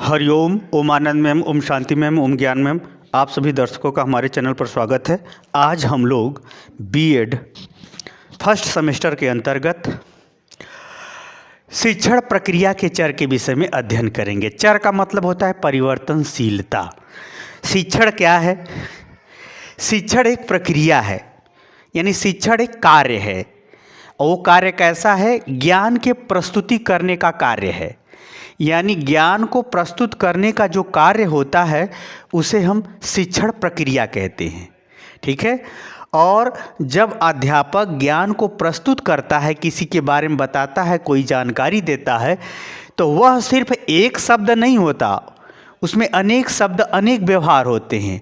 हरिओम, ओम आनंद ma'am, Om Shanti ma'am, ओम ज्ञान ma'am. आप सभी दर्शकों का हमारे चैनल पर स्वागत है। आज हम लोग बीएड फर्स्ट सेमेस्टर के अंतर्गत शिक्षण प्रक्रिया के चर के विषय में अध्ययन करेंगे। चर का मतलब होता है परिवर्तनशीलता। शिक्षण क्या है? शिक्षण एक प्रक्रिया है, यानी शिक्षण एक कार्य है। और वो कार्य कैसा है? ज्ञान के प्रस्तुति करने का कार्य है। यानी ज्ञान को प्रस्तुत करने का जो कार्य होता है उसे हम शिक्षण प्रक्रिया कहते हैं। ठीक है। और जब अध्यापक ज्ञान को प्रस्तुत करता है, किसी के बारे में बताता है, कोई जानकारी देता है, तो वह सिर्फ एक शब्द नहीं होता, उसमें अनेक शब्द, अनेक व्यवहार होते हैं।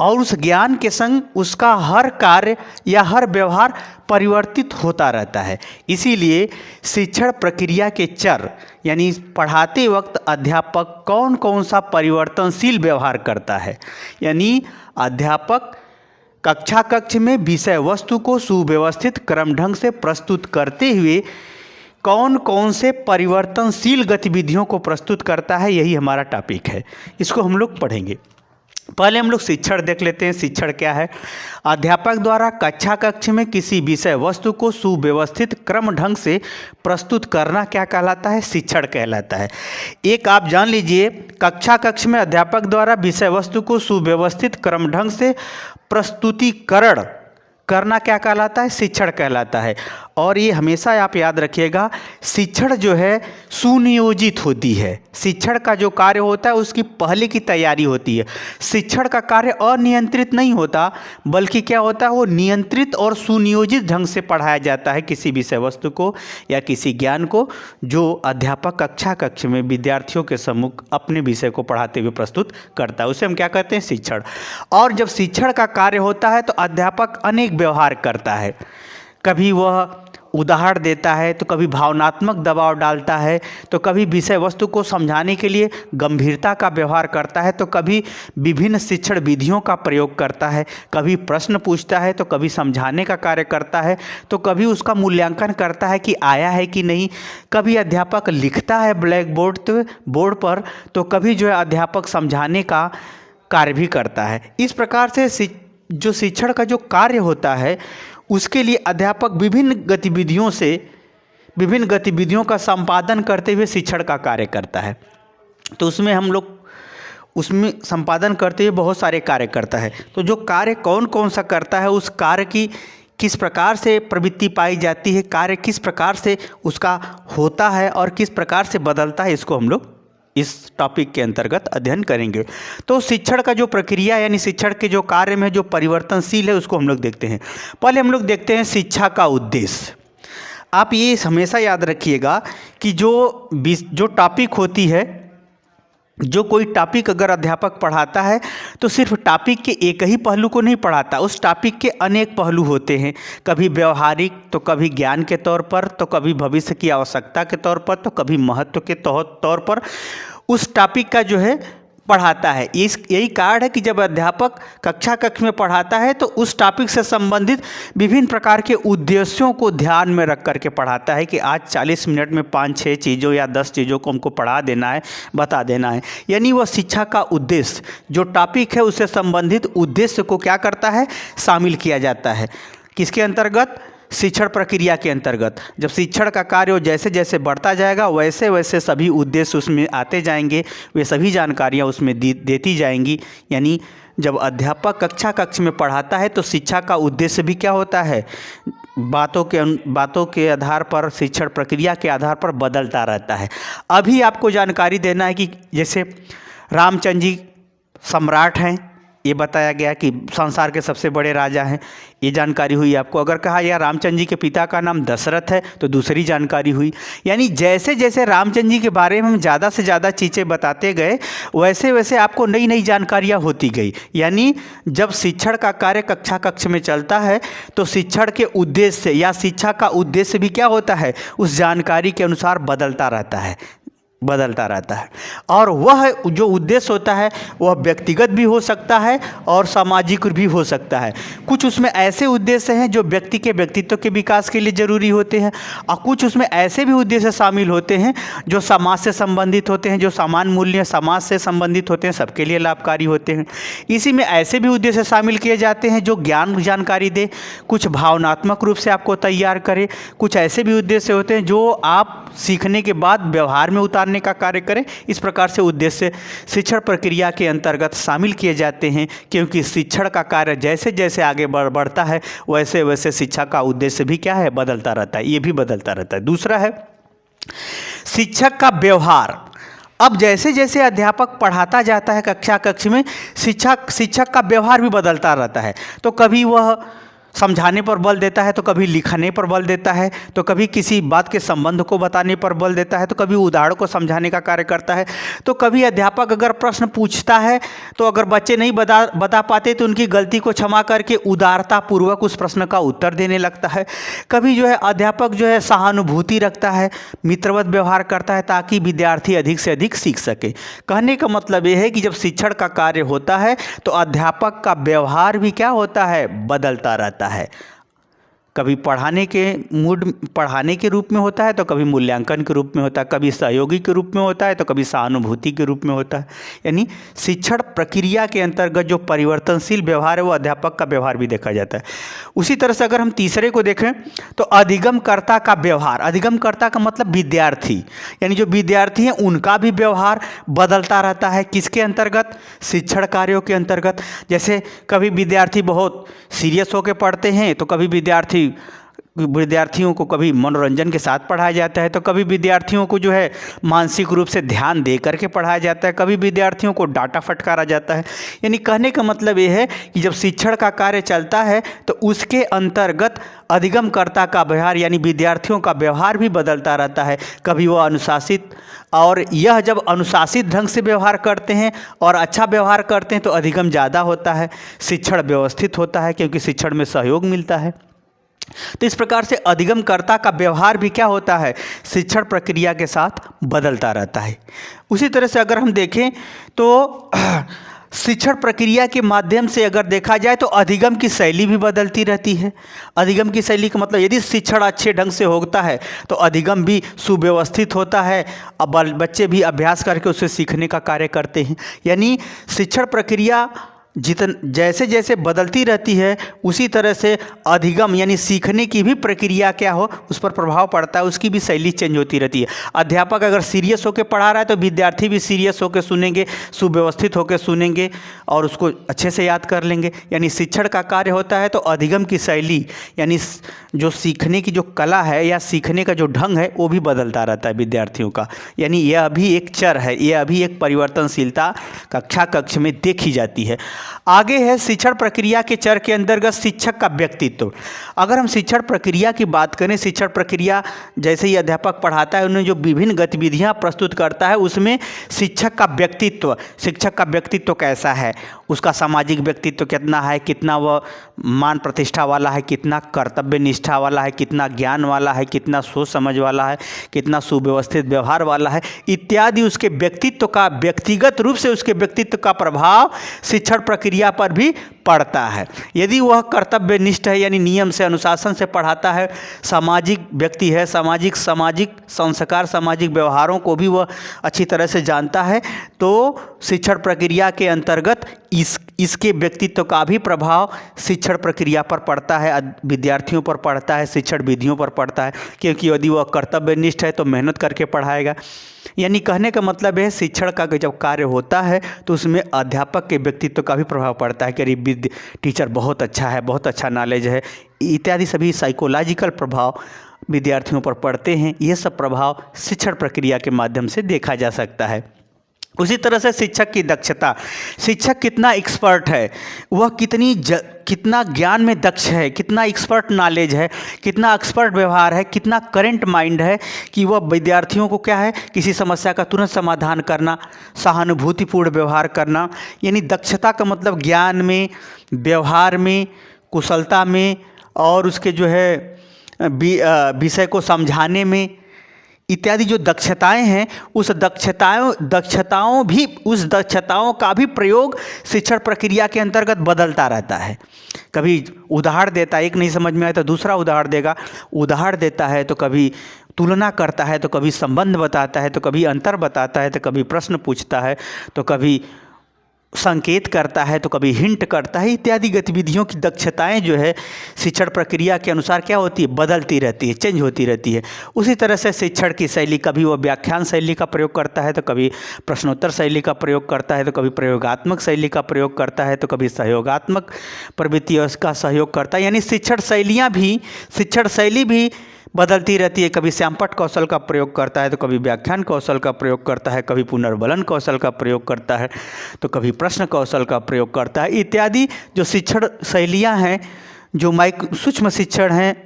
और उस ज्ञान के संग उसका हर कार्य या हर व्यवहार परिवर्तित होता रहता है। इसीलिए शिक्षण प्रक्रिया के चर, यानी पढ़ाते वक्त अध्यापक कौन कौन सा परिवर्तनशील व्यवहार करता है। यानी अध्यापक कक्ष में विषय वस्तु को सुव्यवस्थित क्रम ढंग से प्रस्तुत करते हुए कौन कौन से परिवर्तनशील गतिविधियों को प्रस्तुत करता है, यही हमारा टॉपिक है। इसको हम लोग पढ़ेंगे। पहले हम लोग शिक्षण देख लेते हैं। शिक्षण क्या है? अध्यापक द्वारा कक्ष में किसी विषय वस्तु को सुव्यवस्थित क्रम ढंग से प्रस्तुत करना क्या कहलाता है? शिक्षण कहलाता है। एक आप जान लीजिए, कक्ष में अध्यापक द्वारा विषय वस्तु को सुव्यवस्थित क्रम ढंग से प्रस्तुतिकरण करना क्या कहलाता है? शिक्षण कहलाता है। और ये हमेशा आप याद रखिएगा, शिक्षण जो है सुनियोजित होती है। शिक्षण का जो कार्य होता है उसकी पहले की तैयारी होती है। शिक्षण का कार्य अनियंत्रित नहीं होता, बल्कि क्या होता है, वो नियंत्रित और सुनियोजित ढंग से पढ़ाया जाता है किसी विषय वस्तु को या किसी ज्ञान को, जो अध्यापक कक्ष में विद्यार्थियों के सम्मुख अपने विषय को पढ़ाते हुए प्रस्तुत करता है। उसे हम क्या कहते हैं? शिक्षण। और जब शिक्षण का कार्य होता है तो अध्यापक अनेक व्यवहार करता है। कभी वह उदाहरण देता है, तो कभी भावनात्मक दबाव डालता है, तो कभी विषय वस्तु को समझाने के लिए गंभीरता का व्यवहार करता है, तो कभी विभिन्न शिक्षण विधियों का प्रयोग करता है, कभी प्रश्न पूछता है, तो कभी समझाने का कार्य करता है, तो कभी उसका मूल्यांकन करता है कि आया है कि नहीं। कभी अध्यापक लिखता है ब्लैक बोर्ड पर, तो कभी जो है अध्यापक समझाने का कार्य भी करता है। इस प्रकार से जो शिक्षण का जो कार्य होता है उसके लिए अध्यापक विभिन्न गतिविधियों का संपादन करते हुए शिक्षण का कार्य करता है। तो उसमें संपादन करते हुए बहुत सारे कार्य करता है। तो जो कार्य कौन कौन सा करता है, उस कार्य की किस प्रकार से प्रवृत्ति पाई जाती है, कार्य किस प्रकार से उसका होता है और किस प्रकार से बदलता है, इसको हम लोग इस टॉपिक के अंतर्गत अध्ययन करेंगे। तो शिक्षण का जो प्रक्रिया, यानी शिक्षण के जो कार्य में जो परिवर्तनशील है, उसको हम लोग देखते हैं। पहले हम लोग देखते हैं शिक्षा का उद्देश्य। आप ये हमेशा याद रखिएगा कि जो टॉपिक होती है, जो कोई टॉपिक अगर अध्यापक पढ़ाता है तो सिर्फ टॉपिक के एक ही पहलू को नहीं पढ़ाता, उस टॉपिक के अनेक पहलू होते हैं। कभी व्यवहारिक, तो कभी ज्ञान के तौर पर, तो कभी भविष्य की आवश्यकता के तौर पर, तो कभी महत्व के तौर पर उस टॉपिक का जो है पढ़ाता है। यही कारण है कि जब अध्यापक कक्ष में पढ़ाता है तो उस टॉपिक से संबंधित विभिन्न प्रकार के उद्देश्यों को ध्यान में रख करके पढ़ाता है कि आज 40 मिनट में 5-6 चीज़ों या 10 चीज़ों को हमको पढ़ा देना है, बता देना है। यानी वह शिक्षा का उद्देश्य, जो टॉपिक है उससे संबंधित उद्देश्य को क्या करता है? शामिल किया जाता है। किसके अंतर्गत? शिक्षण प्रक्रिया के अंतर्गत। जब शिक्षण का कार्य जैसे जैसे बढ़ता जाएगा वैसे वैसे सभी उद्देश्य उसमें आते जाएंगे, वे सभी जानकारियाँ उसमें देती जाएंगी। यानी जब अध्यापक कक्ष में पढ़ाता है तो शिक्षा का उद्देश्य भी क्या होता है? बातों के आधार पर, शिक्षण प्रक्रिया के आधार पर बदलता रहता है। अभी आपको जानकारी देना है कि जैसे रामचंद्र जी सम्राट हैं, ये बताया गया कि संसार के सबसे बड़े राजा हैं, ये जानकारी हुई आपको। अगर कहा यार रामचंद्र जी के पिता का नाम दशरथ है, तो दूसरी जानकारी हुई। यानी जैसे जैसे रामचंद्र जी के बारे में हम ज़्यादा से ज़्यादा चीज़ें बताते गए, वैसे वैसे आपको नई नई जानकारियाँ होती गई। यानी जब शिक्षण का कार्य कक्ष में चलता है तो शिक्षण के उद्देश्य या शिक्षा का उद्देश्य भी क्या होता है? उस जानकारी के अनुसार बदलता रहता है। बदलता रहता है। और वह जो उद्देश्य होता है वह व्यक्तिगत भी हो सकता है और सामाजिक भी हो सकता है। कुछ उसमें ऐसे उद्देश्य हैं जो व्यक्ति के व्यक्तित्व के विकास के लिए ज़रूरी होते हैं, और कुछ उसमें ऐसे भी उद्देश्य शामिल होते हैं जो समाज से संबंधित होते हैं, जो समान मूल्य समाज से संबंधित होते हैं, सबके लिए लाभकारी होते हैं। इसी में ऐसे भी उद्देश्य शामिल किए जाते हैं जो ज्ञान जानकारी दे, कुछ भावनात्मक रूप से आपको तैयार करे, कुछ ऐसे भी उद्देश्य होते हैं जो आप सीखने के बाद व्यवहार में उतारने का कार्य करें। इस प्रकार से उद्देश्य शिक्षण प्रक्रिया के अंतर्गत शामिल किए जाते हैं, क्योंकि शिक्षण का कार्य जैसे जैसे आगे बढ़ता है वैसे वैसे शिक्षा का उद्देश्य भी क्या है, बदलता रहता है, ये भी बदलता रहता है। दूसरा है शिक्षक का व्यवहार। अब जैसे जैसे अध्यापक पढ़ाता जाता है कक्षा में, शिक्षक का व्यवहार भी बदलता रहता है। तो कभी वह समझाने पर बल देता है, तो कभी लिखने पर बल देता है, तो कभी किसी बात के संबंध को बताने पर बल देता है, तो कभी उदाहरण को समझाने का कार्य करता है। तो कभी अध्यापक अगर प्रश्न पूछता है तो अगर बच्चे नहीं बता पाते तो उनकी गलती को क्षमा करके उदारतापूर्वक उस प्रश्न का उत्तर देने लगता है। कभी जो है अध्यापक जो है सहानुभूति रखता है, मित्रवत व्यवहार करता है ताकि विद्यार्थी अधिक से अधिक सीख सके। कहने का मतलब ये है कि जब शिक्षण का कार्य होता है तो अध्यापक का व्यवहार भी क्या होता है, बदलता रहता है। कभी पढ़ाने के रूप में होता है, तो कभी मूल्यांकन के रूप में होता है, कभी सहयोगी के रूप में होता है, तो कभी सहानुभूति के रूप में होता है। यानी शिक्षण प्रक्रिया के अंतर्गत जो परिवर्तनशील व्यवहार है वो अध्यापक का व्यवहार भी देखा जाता है। उसी तरह से अगर हम तीसरे को देखें तो अधिगमकर्ता का व्यवहार। अधिगमकर्ता का मतलब विद्यार्थी, यानी जो विद्यार्थी हैं उनका भी व्यवहार बदलता रहता है। किसके अंतर्गत, शिक्षण कार्यों के अंतर्गत। जैसे कभी विद्यार्थी बहुत सीरियस होकर पढ़ते हैं, तो कभी विद्यार्थियों को कभी मनोरंजन के साथ पढ़ाया जाता है, तो कभी विद्यार्थियों को जो है मानसिक रूप से ध्यान दे करके पढ़ाया जाता है, कभी विद्यार्थियों को डांटा फटकारा जाता है। यानी कहने का मतलब ये है कि जब शिक्षण का कार्य चलता है तो उसके अंतर्गत अधिगमकर्ता का व्यवहार यानी विद्यार्थियों का व्यवहार भी बदलता रहता है। कभी वो अनुशासित, और यह जब अनुशासित ढंग से व्यवहार करते हैं और अच्छा व्यवहार करते हैं तो अधिगम ज़्यादा होता है, शिक्षण व्यवस्थित होता है क्योंकि शिक्षण में सहयोग मिलता है। तो इस प्रकार से अधिगमकर्ता का व्यवहार भी क्या होता है, शिक्षण प्रक्रिया के साथ बदलता रहता है। उसी तरह से अगर हम देखें तो शिक्षण प्रक्रिया के माध्यम से अगर देखा जाए तो अधिगम की शैली भी बदलती रहती है। अधिगम की शैली का मतलब यदि शिक्षण अच्छे ढंग से होता है तो अधिगम भी सुव्यवस्थित होता है, अब बच्चे भी अभ्यास करके उससे सीखने का कार्य करते हैं। यानी शिक्षण प्रक्रिया जैसे जैसे बदलती रहती है उसी तरह से अधिगम यानी सीखने की भी प्रक्रिया क्या हो उस पर प्रभाव पड़ता है, उसकी भी शैली चेंज होती रहती है। अध्यापक अगर सीरियस होकर पढ़ा रहा है तो विद्यार्थी भी सीरियस होकर सुनेंगे, सुव्यवस्थित होकर सुनेंगे और उसको अच्छे से याद कर लेंगे। यानी शिक्षण का कार्य होता है तो अधिगम की शैली यानी जो सीखने की जो कला है या सीखने का जो ढंग है वो भी बदलता रहता है विद्यार्थियों का। यानी यह अभी एक चर है, यह अभी एक परिवर्तनशीलता कक्ष में देखी जाती है। आगे है शिक्षण प्रक्रिया के चर के अंतर्गत शिक्षक का व्यक्तित्व। अगर हम शिक्षण प्रक्रिया की बात करें, शिक्षण प्रक्रिया जैसे ही अध्यापक पढ़ाता है उन्हें जो विभिन्न गतिविधियां प्रस्तुत करता है उसमें शिक्षक का व्यक्तित्व कैसा है, उसका सामाजिक व्यक्तित्व कितना है, कितना वह मान प्रतिष्ठा वाला है, कितना कर्तव्य निष्ठा वाला है, कितना ज्ञान वाला है, कितना सोच समझ वाला है, कितना सुव्यवस्थित व्यवहार वाला है इत्यादि। उसके व्यक्तित्व का व्यक्तिगत रूप से उसके व्यक्तित्व का प्रभाव शिक्षण प्रक्रिया पर भी पड़ता है। यदि वह कर्तव्यनिष्ठ है यानी नियम से अनुशासन से पढ़ाता है, सामाजिक व्यक्ति है, सामाजिक संस्कार सामाजिक व्यवहारों को भी वह अच्छी तरह से जानता है, तो शिक्षण प्रक्रिया के अंतर्गत इसके व्यक्तित्व का भी प्रभाव शिक्षण प्रक्रिया पर पड़ता है, विद्यार्थियों पर पड़ता है, शिक्षण विधियों पर पड़ता है। क्योंकि यदि वह कर्तव्यनिष्ठ है तो मेहनत करके पढ़ाएगा। यानी कहने का मतलब है शिक्षण का जब कार्य होता है तो उसमें अध्यापक के व्यक्तित्व का भी प्रभाव पड़ता है कि अरे टीचर बहुत अच्छा है, बहुत अच्छा नॉलेज है इत्यादि सभी साइकोलॉजिकल प्रभाव विद्यार्थियों पर पड़ते हैं। ये सब प्रभाव शिक्षण प्रक्रिया के माध्यम से देखा जा सकता है। उसी तरह से शिक्षक की दक्षता, शिक्षक कितना एक्सपर्ट है, वह कितना ज्ञान में दक्ष है, कितना एक्सपर्ट नॉलेज है, कितना एक्सपर्ट व्यवहार है, कितना करेंट माइंड है कि वह विद्यार्थियों को क्या है किसी समस्या का तुरंत समाधान करना, सहानुभूतिपूर्ण व्यवहार करना। यानी दक्षता का मतलब ज्ञान में, व्यवहार में, कुशलता में और उसके जो है विषय को समझाने में, इत्यादि जो दक्षताएं हैं, उस दक्षताओं का भी प्रयोग शिक्षण प्रक्रिया के अंतर्गत बदलता रहता है। कभी उदाहरण देता है, एक नहीं समझ में आया तो दूसरा उदाहरण देगा, उदाहरण देता है तो कभी तुलना करता है, तो कभी संबंध बताता है, तो कभी अंतर बताता है, तो कभी प्रश्न पूछता है, तो कभी संकेत करता है, तो कभी हिंट करता है। इत्यादि गतिविधियों की दक्षताएं जो है शिक्षण प्रक्रिया के अनुसार क्या होती है, बदलती रहती है, चेंज होती रहती है। उसी तरह से शिक्षण की शैली, कभी वो व्याख्यान शैली का प्रयोग करता है, तो कभी प्रश्नोत्तर शैली का प्रयोग करता है, तो कभी प्रयोगात्मक शैली का प्रयोग करता है, तो कभी सहयोगात्मक प्रवृत्तियों का सहयोग करता है। यानी शिक्षण शैली भी बदलती रहती है। कभी श्यामपट्ट कौशल का प्रयोग करता है, तो कभी व्याख्यान कौशल का प्रयोग करता है, कभी पुनर्बलन कौशल का प्रयोग करता है, तो कभी प्रश्न कौशल का प्रयोग करता है। इत्यादि जो शिक्षण शैलियाँ हैं, जो सूक्ष्म शिक्षण हैं,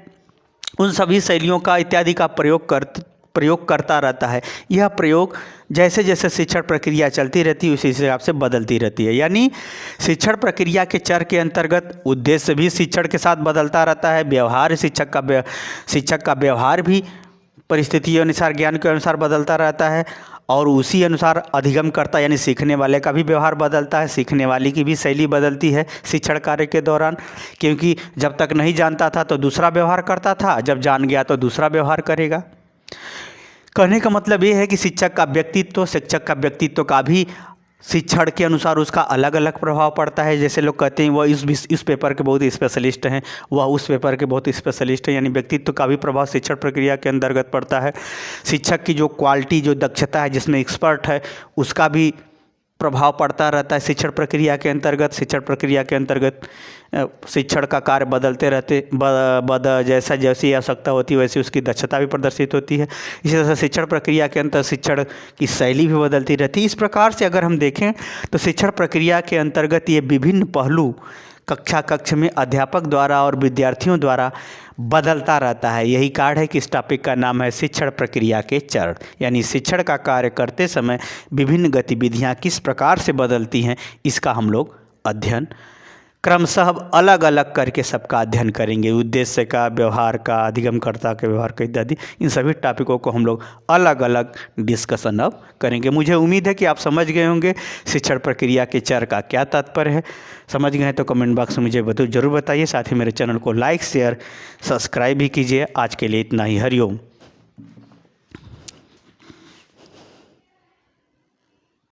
उन सभी शैलियों का इत्यादि का प्रयोग करता रहता है। यह प्रयोग जैसे जैसे शिक्षण प्रक्रिया चलती रहती है उसी हिसाब से बदलती रहती है। यानी शिक्षण प्रक्रिया के चर के अंतर्गत उद्देश्य भी शिक्षण के साथ बदलता रहता है। व्यवहार शिक्षक का व्यवहार भी परिस्थितियों अनुसार, ज्ञान के अनुसार बदलता रहता है, और उसी अनुसार अधिगमकर्ता यानी सीखने वाले का भी व्यवहार बदलता है। सीखने वाले की भी शैली बदलती है शिक्षण कार्य के दौरान, क्योंकि जब तक नहीं जानता था तो दूसरा व्यवहार करता था, जब जान गया तो दूसरा व्यवहार करेगा। कहने का मतलब ये है कि शिक्षक का व्यक्तित्व का भी शिक्षण के अनुसार उसका अलग अलग प्रभाव पड़ता है। जैसे लोग कहते हैं वह इस पेपर के बहुत स्पेशलिस्ट हैं, वह उस पेपर के बहुत स्पेशलिस्ट हैं, यानी व्यक्तित्व का भी प्रभाव शिक्षण प्रक्रिया के अंतर्गत पड़ता है। शिक्षक की जो क्वालिटी, जो दक्षता है, जिसमें एक्सपर्ट है, उसका भी प्रभाव पड़ता रहता है शिक्षण प्रक्रिया के अंतर्गत। शिक्षण प्रक्रिया के अंतर्गत शिक्षण का कार्य बदलते रहते, जैसी आवश्यकता होती है वैसी उसकी दक्षता भी प्रदर्शित होती है। इसी तरह से शिक्षण प्रक्रिया के अंतर्गत शिक्षण की शैली भी बदलती रहती है। इस प्रकार से अगर हम देखें तो शिक्षण प्रक्रिया के अंतर्गत ये विभिन्न पहलू कक्ष में अध्यापक द्वारा और विद्यार्थियों द्वारा बदलता रहता है। यही कारण है कि इस टॉपिक का नाम है शिक्षण प्रक्रिया के चरण। यानी शिक्षण का कार्य करते समय विभिन्न गतिविधियाँ किस प्रकार से बदलती हैं, इसका हम लोग अध्ययन क्रमशः अलग अलग करके सबका अध्ययन करेंगे। उद्देश्य का, व्यवहार का, अधिगमकर्ता के व्यवहार का इत्यादि, इन सभी टॉपिकों को हम लोग अलग अलग डिस्कशन अब करेंगे। मुझे उम्मीद है कि आप समझ गए होंगे शिक्षण प्रक्रिया के चर का क्या तात्पर्य है। समझ गए हैं तो कमेंट बॉक्स में मुझे ज़रूर बताइए। साथ ही मेरे चैनल को लाइक, शेयर, सब्सक्राइब भी कीजिए। आज के लिए इतना ही। हरिओम।